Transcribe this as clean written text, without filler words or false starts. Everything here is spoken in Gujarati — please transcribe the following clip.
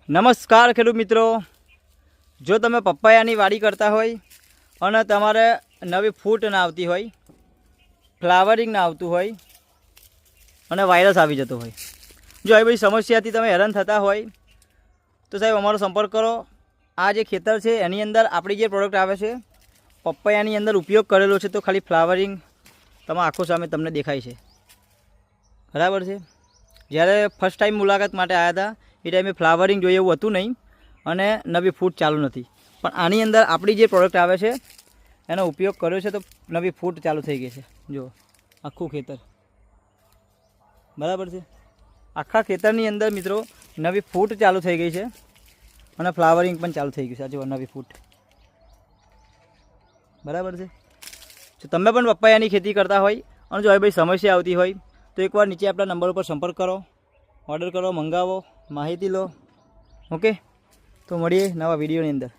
નમસ્કાર ખેડૂત મિત્રો, જો તમે પપૈયાની વાડી કરતા હોય અને તમારે નવી ફૂટ ના આવતી હોય, ફ્લાવરિંગ ના આવતું હોય અને વાયરસ આવી જતો હોય, જો આવી બધી સમસ્યાથી તમે હેરાન થતા હોય તો સાહેબ અમારો સંપર્ક કરો. આ જે ખેતર છે એની અંદર આપણી જે પ્રોડક્ટ આવે છે પપૈયાની અંદર ઉપયોગ કરેલો છે, તો ખાલી ફ્લાવરિંગ તમારા આંખો સામે તમને દેખાય છે, બરાબર છે. જ્યારે ફર્સ્ટ ટાઈમ મુલાકાત માટે આવ્યા હતા એ ટાઈમે ફ્લાવરિંગ જોઈએ એવું હતું નહીં અને નવી ફૂટ ચાલુ નથી, પણ આની અંદર આપણી જે પ્રોડક્ટ આવે છે એનો ઉપયોગ કર્યો છે તો નવી ફૂટ ચાલુ થઈ ગઈ છે. જો આખું ખેતર, બરાબર છે. આખા ખેતરની અંદર મિત્રો નવી ફૂટ ચાલુ થઈ ગઈ છે અને ફ્લાવરિંગ પણ ચાલુ થઈ ગયું છે. આ જો નવી ફૂટ, બરાબર છે. જો તમે પણ પપૈયાની ખેતી કરતા હોય અને જો આવી બધી સમસ્યા આવતી હોય તો એકવાર નીચે આપણા નંબર ઉપર સંપર્ક કરો, ઓર્ડર કરો, મંગાવો, માહિતી લો. ઓકે, તો મળીએ નવા વિડીયોની અંદર.